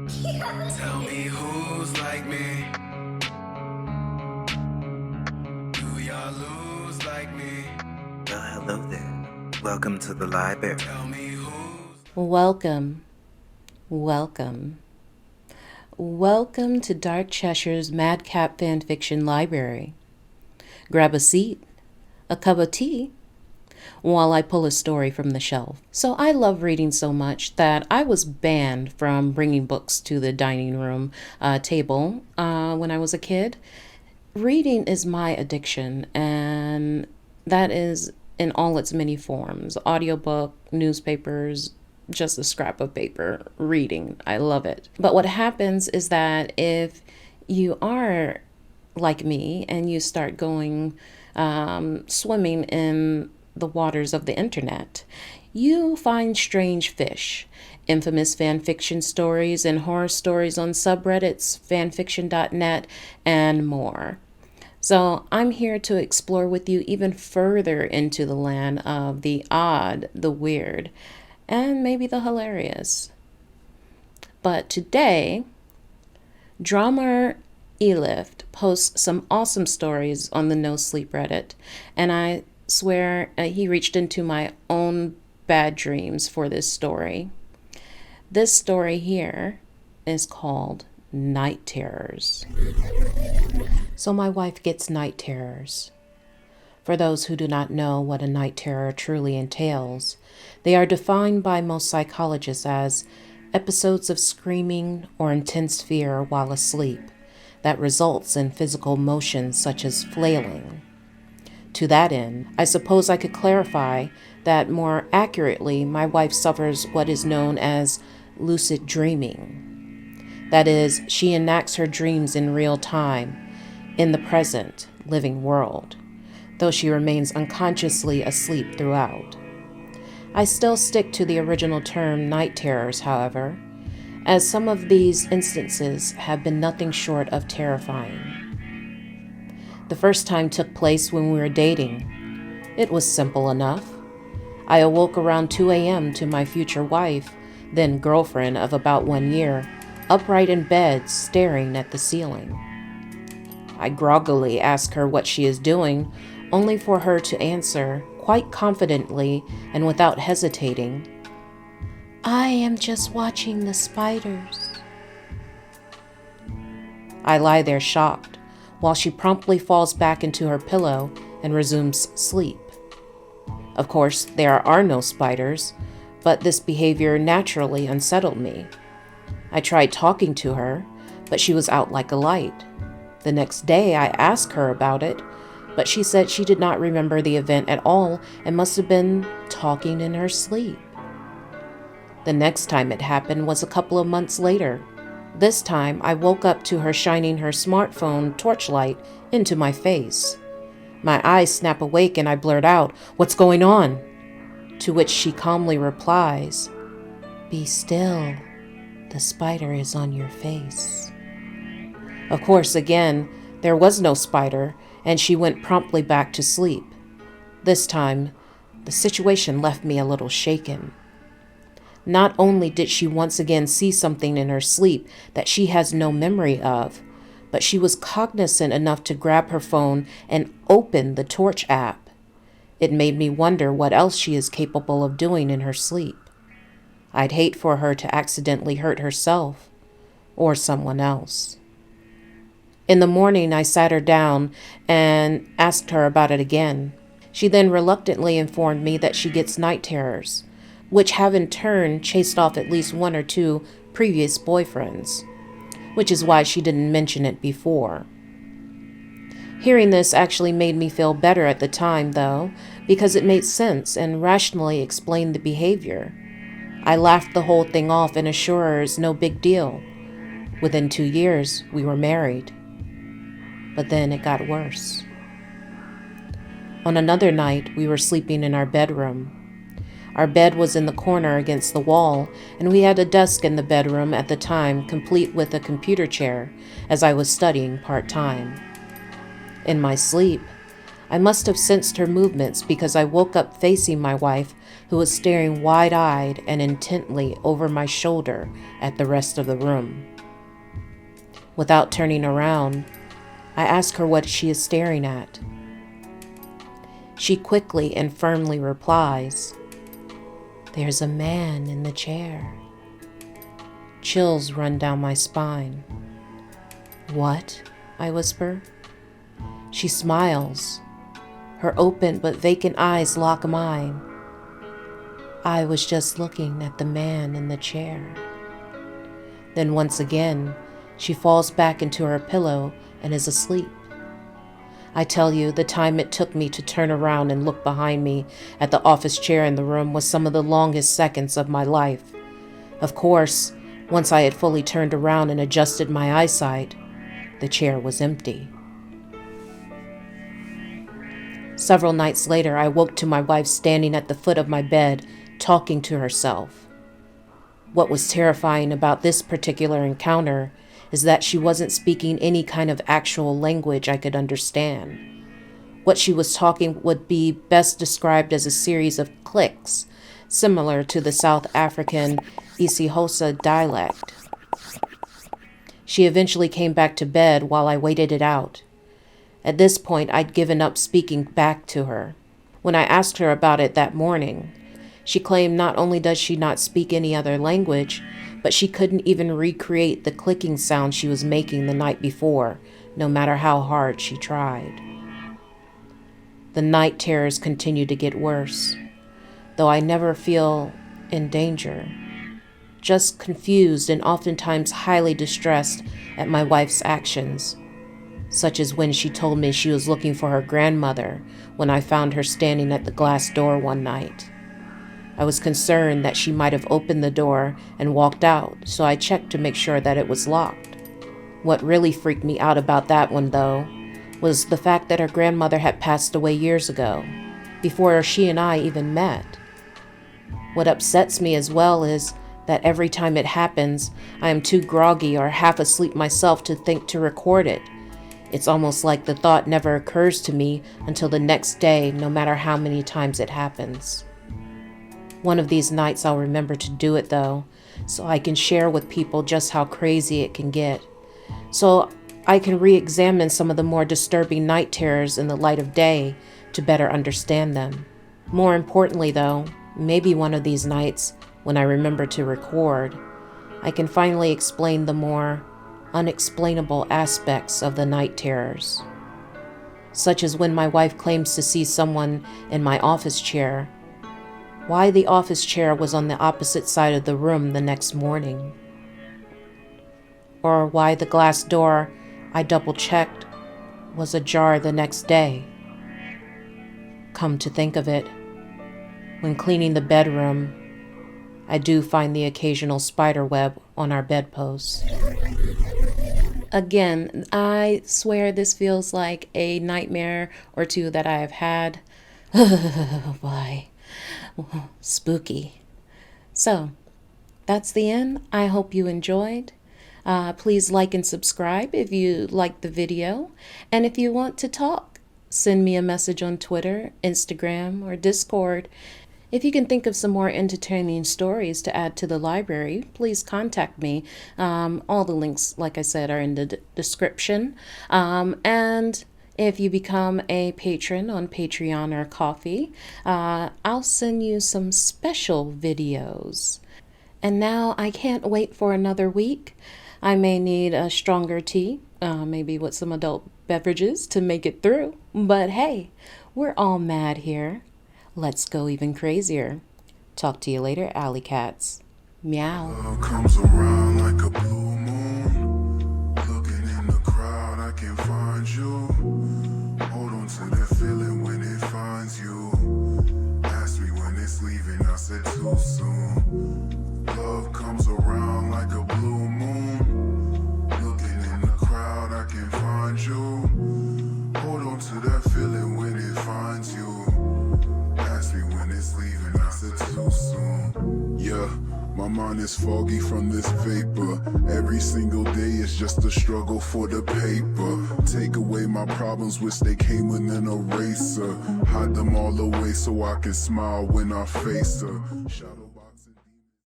Tell me who's like me. Do y'all lose like me? Well, hello there. Welcome to the library. Tell me who's... Welcome, welcome, welcome to Dark Cheshire's Madcap fanfiction library. Grab a seat, a cup of tea, while I pull a story from the shelf. So I love reading so much that I was banned from bringing books to the dining room table when I was a kid. Reading is my addiction, and that is in all its many forms: audiobook, newspapers, just a scrap of paper. Reading, I love it. But what happens is that if you are like me and you start going swimming in the waters of the internet, you find strange fish, infamous fanfiction stories, and horror stories on subreddits, fanfiction.net, and more. So I'm here to explore with you even further into the land of the odd, the weird, and maybe the hilarious. But today, drummer Elift posts some awesome stories on the nosleep Reddit, and I swear he reached into my own bad dreams for this story. This story here is called Night Terrors. So my wife gets night terrors. For those who do not know what a night terror truly entails, they are defined by most psychologists as episodes of screaming or intense fear while asleep that results in physical motions such as flailing. To that end, I suppose I could clarify that more accurately, my wife suffers what is known as lucid dreaming. That is, she enacts her dreams in real time, in the present, living world, though she remains unconsciously asleep throughout. I still stick to the original term night terrors, however, as some of these instances have been nothing short of terrifying. The first time took place when we were dating. It was simple enough. I awoke around 2 a.m. to my future wife, then girlfriend of about 1 year, upright in bed staring at the ceiling. I groggily ask her what she is doing, only for her to answer, quite confidently and without hesitating, "I am just watching the spiders." I lie there shocked, while she promptly falls back into her pillow and resumes sleep. Of course, there are no spiders, but this behavior naturally unsettled me. I tried talking to her, but she was out like a light. The next day, I asked her about it, but she said she did not remember the event at all and must have been talking in her sleep. The next time it happened was a couple of months later. This time, I woke up to her shining her smartphone torchlight into my face. My eyes snap awake and I blurt out, "What's going on?" To which she calmly replies, "Be still. The spider is on your face." Of course, again, there was no spider, and she went promptly back to sleep. This time, the situation left me a little shaken. Not only did she once again see something in her sleep that she has no memory of, but she was cognizant enough to grab her phone and open the Torch app. It made me wonder what else she is capable of doing in her sleep. I'd hate for her to accidentally hurt herself or someone else. In the morning, I sat her down and asked her about it again. She then reluctantly informed me that she gets night terrors, which have in turn chased off at least 1 or 2 previous boyfriends, which is why she didn't mention it before. Hearing this actually made me feel better at the time, though, because it made sense and rationally explained the behavior. I laughed the whole thing off and assured her it's no big deal. Within 2 years, we were married. But then it got worse. On another night, we were sleeping in our bedroom. Our bed was in the corner against the wall, and we had a desk in the bedroom at the time, complete with a computer chair, as I was studying part-time. In my sleep, I must have sensed her movements because I woke up facing my wife, who was staring wide-eyed and intently over my shoulder at the rest of the room. Without turning around, I ask her what she is staring at. She quickly and firmly replies, "There's a man in the chair." Chills run down my spine. "What?" I whisper. She smiles. Her open but vacant eyes lock mine. "I was just looking at the man in the chair." Then once again, she falls back into her pillow and is asleep. I tell you, the time it took me to turn around and look behind me at the office chair in the room was some of the longest seconds of my life. Of course, once I had fully turned around and adjusted my eyesight, the chair was empty. Several nights later, I woke to my wife standing at the foot of my bed, talking to herself. What was terrifying about this particular encounter is that she wasn't speaking any kind of actual language I could understand. What she was talking would be best described as a series of clicks, similar to the South African isiXhosa dialect. She eventually came back to bed while I waited it out. At this point, I'd given up speaking back to her. When I asked her about it that morning, she claimed not only does she not speak any other language, but she couldn't even recreate the clicking sound she was making the night before, no matter how hard she tried. The night terrors continue to get worse, though I never feel in danger, just confused and oftentimes highly distressed at my wife's actions, such as when she told me she was looking for her grandmother when I found her standing at the glass door one night. I was concerned that she might have opened the door and walked out, so I checked to make sure that it was locked. What really freaked me out about that one, though, was the fact that her grandmother had passed away years ago, before she and I even met. What upsets me as well is that every time it happens, I am too groggy or half asleep myself to think to record it. It's almost like the thought never occurs to me until the next day, no matter how many times it happens. One of these nights I'll remember to do it though, so I can share with people just how crazy it can get. So I can re-examine some of the more disturbing night terrors in the light of day to better understand them. More importantly though, maybe one of these nights, when I remember to record, I can finally explain the more unexplainable aspects of the night terrors. Such as when my wife claims to see someone in my office chair, why the office chair was on the opposite side of the room the next morning. Or why the glass door I double-checked was ajar the next day. Come to think of it, when cleaning the bedroom, I do find the occasional spider web on our bedposts. Again, I swear this feels like a nightmare or two that I have had. Oh boy. Spooky. So, that's the end. I hope you enjoyed. Please like and subscribe if you liked the video. And if you want to talk, send me a message on Twitter, Instagram, or Discord. If you can think of some more entertaining stories to add to the library, please contact me. All the links, like I said, are in the description. And if you become a patron on Patreon or Ko-fi, I'll send you some special videos. And now I can't wait for another week. I may need a stronger tea, maybe with some adult beverages to make it through. But hey, we're all mad here. Let's go even crazier. Talk to you later, alley cats. Meow. Love comes around like a blue moon. Looking in the crowd, I can find you. Hold on to that feeling when it finds you. Ask me when it's leaving, I said too soon. Love comes around like a blue moon. Looking in the crowd, I can find you. Hold on to that feeling when it finds you. Ask me when it's leaving, I said too soon. Yeah. My mind is foggy from this vapor. Every single day is just a struggle for the paper. Take away my problems, wish they came with an eraser. Hide them all away so I can smile when I face her.